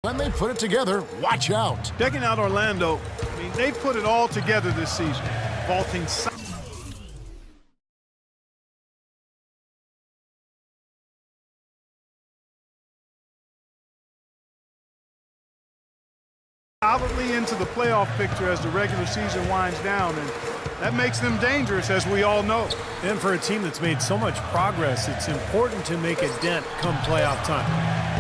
When they put it together, watch out. Checking out Orlando, I mean, they put it all together this season. Vaulting solidly into the playoff picture as the regular season winds down, and that makes them dangerous, as we all know. And for a team that's made so much progress, it's important to make a dent come playoff time.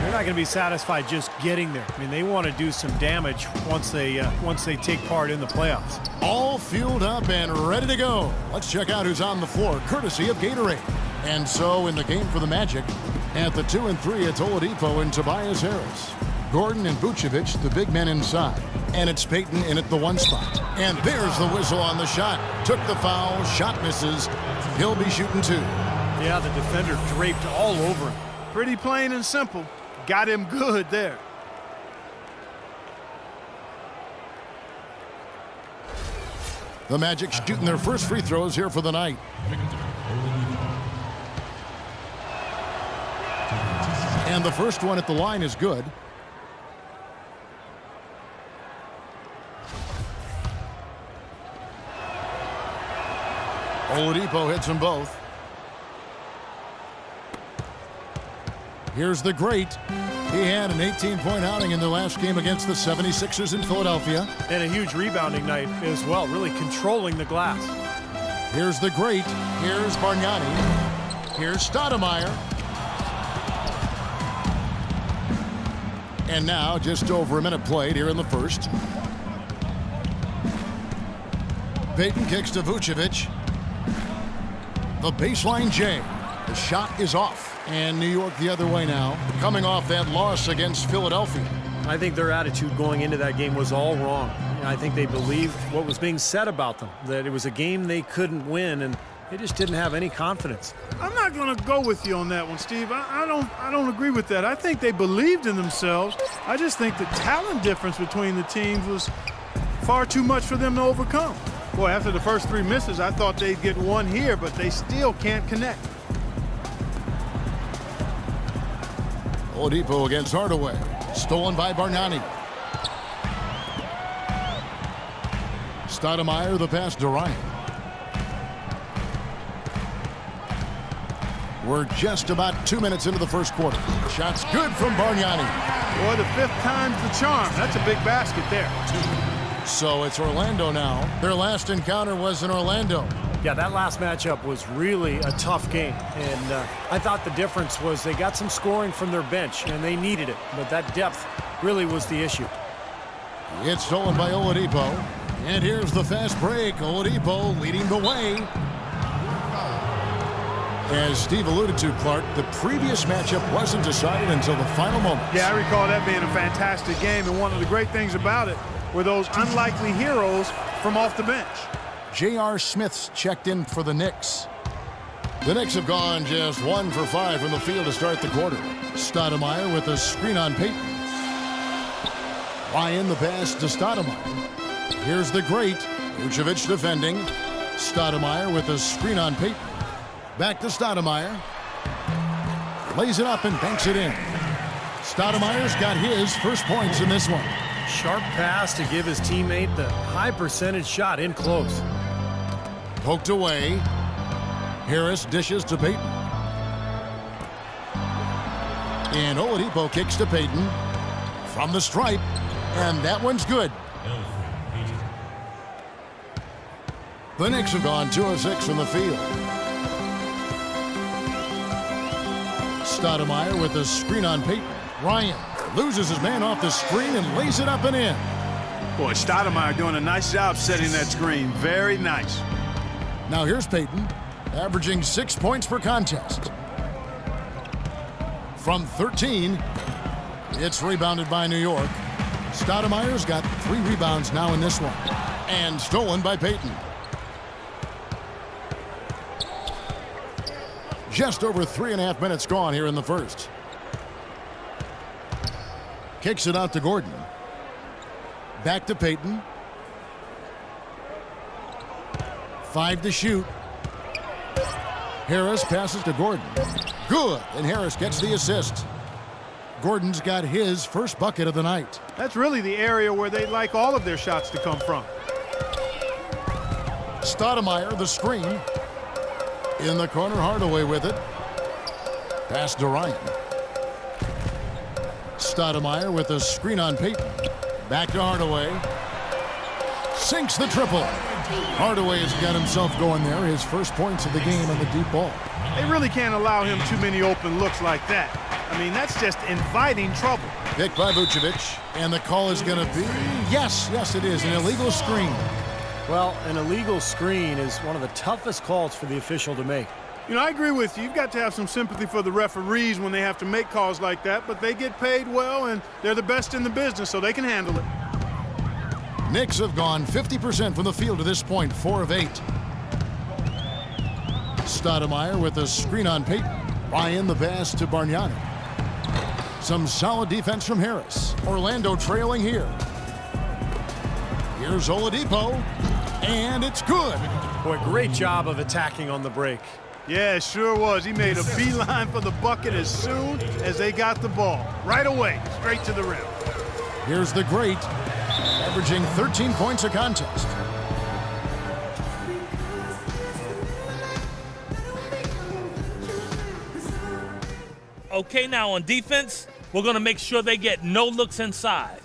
They're not going to be satisfied just getting there. I mean, they want to do some damage once they take part in the playoffs. All fueled up and ready to go. Let's check out who's on the floor, courtesy of Gatorade. And so in the game for the Magic, at the 2 and 3, it's Oladipo and Tobias Harris. Gordon and Vucevic, the big men inside. And it's Payton in at the 1 spot. And there's the whistle on the shot. Took the foul, shot misses. He'll be shooting 2. Yeah, the defender draped all over him. Pretty plain and simple. Got him good there. The Magic shooting their first free throws here for the night. And the first one at the line is good. Oladipo hits them both. Here's the great. He had an 18-point outing in the last game against the 76ers in Philadelphia. And a huge rebounding night as well, really controlling the glass. Here's the great. Here's Bargnani. Here's Stoudemire. And now just over a minute played here in the first. Payton kicks to Vucevic. The baseline J. The shot is off. And New York the other way now, coming off that loss against Philadelphia. I think their attitude going into that game was all wrong. I think they believed what was being said about them, that it was a game they couldn't win, and they just didn't have any confidence. I'm not going to go with you on that one, Steve. I don't agree with that. I think they believed in themselves. I just think the talent difference between the teams was far too much for them to overcome. Boy, after the first 3 misses, I thought they'd get one here, but they still can't connect. Oladipo against Hardaway. Stolen by Bargnani. Stoudemire the pass to Ryan. We're just about 2 minutes into the first quarter. Shot's good from Bargnani. Boy, the 5th time's the charm. That's a big basket there. So it's Orlando now. Their last encounter was in Orlando. Yeah, that last matchup was really a tough game. And I thought the difference was they got some scoring from their bench, and they needed it. But that depth really was the issue. It's stolen by Oladipo. And here's the fast break. Oladipo leading the way. As Steve alluded to, Clark, the previous matchup wasn't decided until the final moment. Yeah, I recall that being a fantastic game, and one of the great things about it were those unlikely heroes from off the bench. J.R. Smith's checked in for the Knicks. The Knicks have gone just 1 for 5 from the field to start the quarter. Stoudemire with a screen on Payton. Ryan the pass to Stoudemire. Here's the great. Vucevic defending. Stoudemire with a screen on Payton. Back to Stoudemire. Lays it up and banks it in. Stoudemire's got his first points in this one. Sharp pass to give his teammate the high percentage shot in close. Poked away. Harris dishes to Payton. And Oladipo kicks to Payton from the stripe. And that one's good. The Knicks have gone 2 of 6 from the field. Stoudemire with a screen on Payton. Ryan loses his man off the screen and lays it up and in. Boy, Stoudemire doing a nice job setting that screen. Very nice. Now here's Payton, averaging 6 points per contest. From 13, it's rebounded by New York. Stoudemire's got 3 rebounds now in this one. And stolen by Payton. Just over 3.5 minutes gone here in the first. Kicks it out to Gordon. Back to Payton. 5 to shoot. Harris passes to Gordon. Good, and Harris gets the assist. Gordon's got his first bucket of the night. That's really the area where they like all of their shots to come from. Stoudemire, the screen. In the corner, Hardaway with it. Pass to Ryan. Stoudemire with the screen on Payton. Back to Hardaway. Sinks the triple. Hardaway has got himself going there. His first points of the game on the deep ball. They really can't allow him too many open looks like that. I mean, that's just inviting trouble. Picked by Vucevic. And the call is going to be, yes, it is, an illegal screen. Well, an illegal screen is one of the toughest calls for the official to make. You know, I agree with you. You've got to have some sympathy for the referees when they have to make calls like that, but they get paid well, and they're the best in the business, so they can handle it. Knicks have gone 50% from the field to this point, 4 of 8. Stoudemire with a screen on Payton. Ryan the pass to Bargnani. Some solid defense from Harris. Orlando trailing here. Here's Oladipo, and it's good. Boy, great job of attacking on the break. Yeah, it sure was. He made a beeline for the bucket as soon as they got the ball. Right away, straight to the rim. Here's the great, averaging 13 points a contest. Okay, now on defense, we're going to make sure they get no looks inside.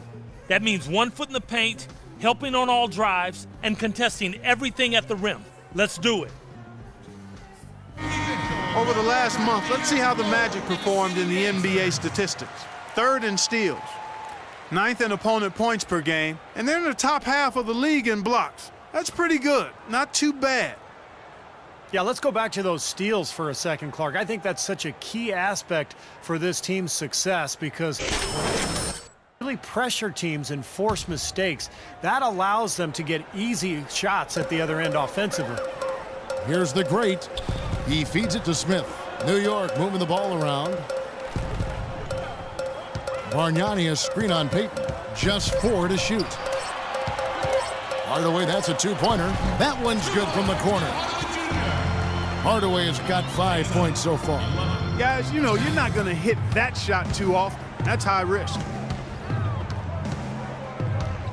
That means 1 foot in the paint, helping on all drives, and contesting everything at the rim. Let's do it. Over the last month, let's see how the Magic performed in the NBA statistics. 3rd in steals, 9th in opponent points per game, and they're in the top half of the league in blocks. That's pretty good. Not too bad. Yeah, let's go back to those steals for a second, Clark. I think that's such a key aspect for this team's success because really pressure teams and force mistakes. That allows them to get easy shots at the other end offensively. Here's the great. He feeds it to Smith. New York moving the ball around. Bargnani a screen on Payton. Just 4 to shoot. Hardaway, that's a 2-pointer. That one's good from the corner. Hardaway has got 5 points so far. Guys, you know, you're not going to hit that shot too often. That's high risk.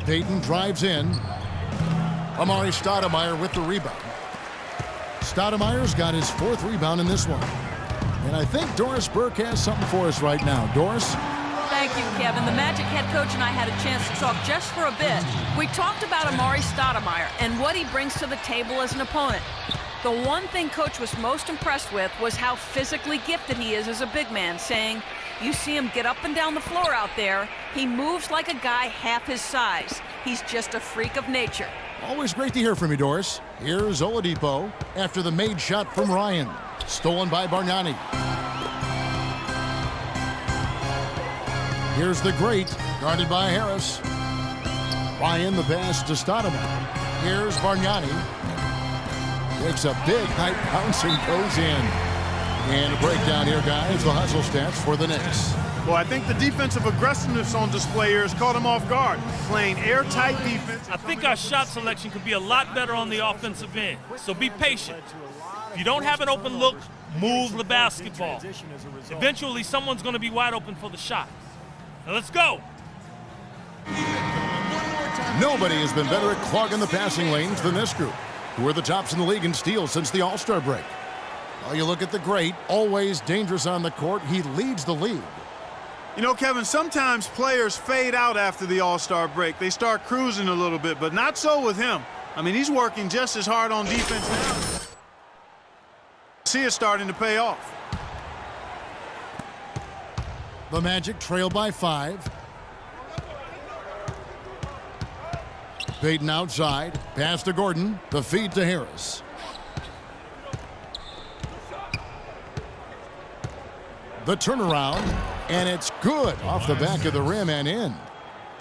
Payton drives in. Amari Stoudemire with the rebound. Stoudemire's got his 4th rebound in this one. And I think Doris Burke has something for us right now. Doris? Thank you, Kevin. The Magic head coach and I had a chance to talk just for a bit. We talked about Amari Stoudemire and what he brings to the table as an opponent. The one thing Coach was most impressed with was how physically gifted he is as a big man, saying, you see him get up and down the floor out there, he moves like a guy half his size. He's just a freak of nature. Always great to hear from you, Doris. Here's Oladipo after the made shot from Ryan. Stolen by Bargnani. Here's the great, guarded by Harris. Ryan the pass to Stoudemire. Here's Bargnani. Takes a big height bounce and goes in. And a breakdown here, guys. The hustle stats for the Knicks. Well, I think the defensive aggressiveness on display here has caught him off guard. Playing airtight defense. I think our shot selection could be a lot better on the offensive end, so be patient. If you don't have an open look, move the basketball. Eventually, someone's going to be wide open for the shot. Now let's go. Nobody has been better at clogging the passing lanes than this group, who are the tops in the league in steals since the All-Star break. Well, you look at the great, always dangerous on the court. He leads the league. You know, Kevin, sometimes players fade out after the All-Star break. They start cruising a little bit, but not so with him. I mean, he's working just as hard on defense now. See it starting to pay off. The Magic trail by 5. Payton outside. Pass to Gordon. The feed to Harris. The turnaround, and it's good off the back of the rim and in.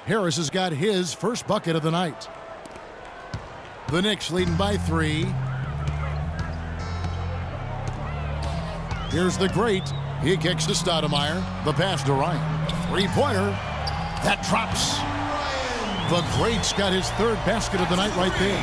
Harris has got his first bucket of the night. The Knicks leading by 3. Here's the great. He kicks to Stoudemire. The pass to Ryan. 3-pointer. That drops. The great's got his 3rd basket of the night right there.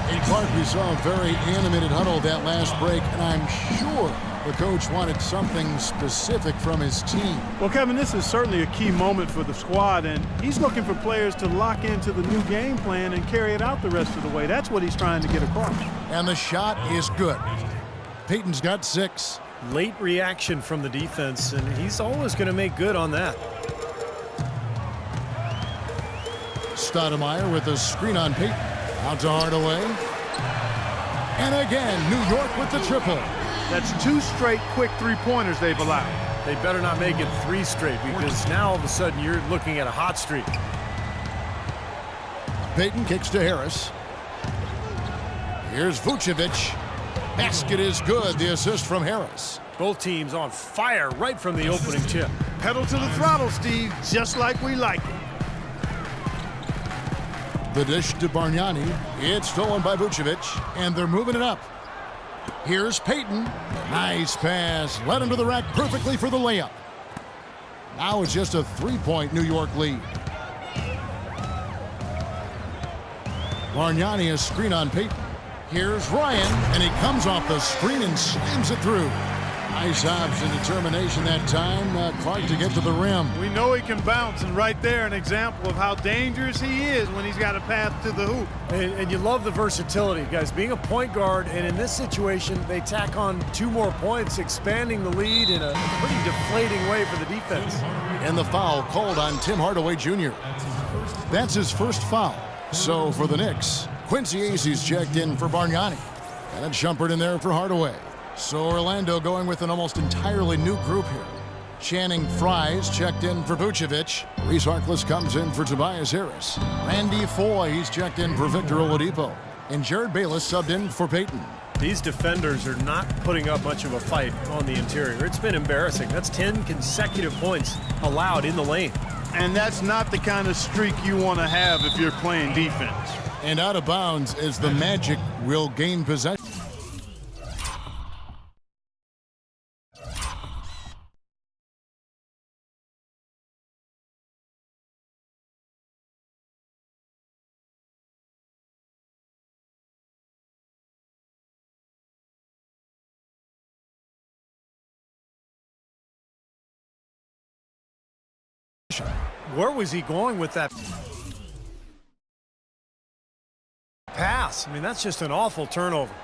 Hey, Clark, we saw a very animated huddle that last break, and I'm sure The coach wanted something specific from his team. Well, Kevin, this is certainly a key moment for the squad, and he's looking for players to lock into the new game plan and carry it out the rest of the way. That's what he's trying to get across. And the shot is good. Peyton's got 6. Late reaction from the defense, and he's always going to make good on that. Stoudemire with a screen on Peyton. Out to Hardaway. And again, New York with the triple. That's 2 straight quick three-pointers they've allowed. They better not make it 3 straight, because now all of a sudden you're looking at a hot streak. Peyton kicks to Harris. Here's Vucevic. Basket is good. The assist from Harris. Both teams on fire right from the opening tip. Pedal to the throttle, Steve, just like we like it. The dish to Bargnani. It's stolen by Vucevic, and they're moving it up. Here's Peyton. Nice pass. Led him to the rack perfectly for the layup. Now it's just a 3-point New York lead. Bargnani, a screen on Peyton. Here's Ryan, and he comes off the screen and slams it through. Nice hops and determination that time. Clark to get to the rim. We know he can bounce, and right there an example of how dangerous he is when he's got a path to the hoop. And you love the versatility, guys. Being a point guard, and in this situation, they tack on 2 more points, expanding the lead in a pretty deflating way for the defense. And the foul called on Tim Hardaway Jr. That's his first foul. So for the Knicks, Quincy Aces checked in for Bargnani. And a jumper in there for Hardaway. So Orlando going with an almost entirely new group here. Channing Frye's checked in for Vucevic. Reese Harkless comes in for Tobias Harris. Randy Foy, he's checked in for Victor Oladipo. And Jared Bayless subbed in for Peyton. These defenders are not putting up much of a fight on the interior. It's been embarrassing. That's 10 consecutive points allowed in the lane. And that's not the kind of streak you want to have if you're playing defense. And out of bounds as the Magic will gain possession. Where was he going with that pass? I mean, that's just an awful turnover.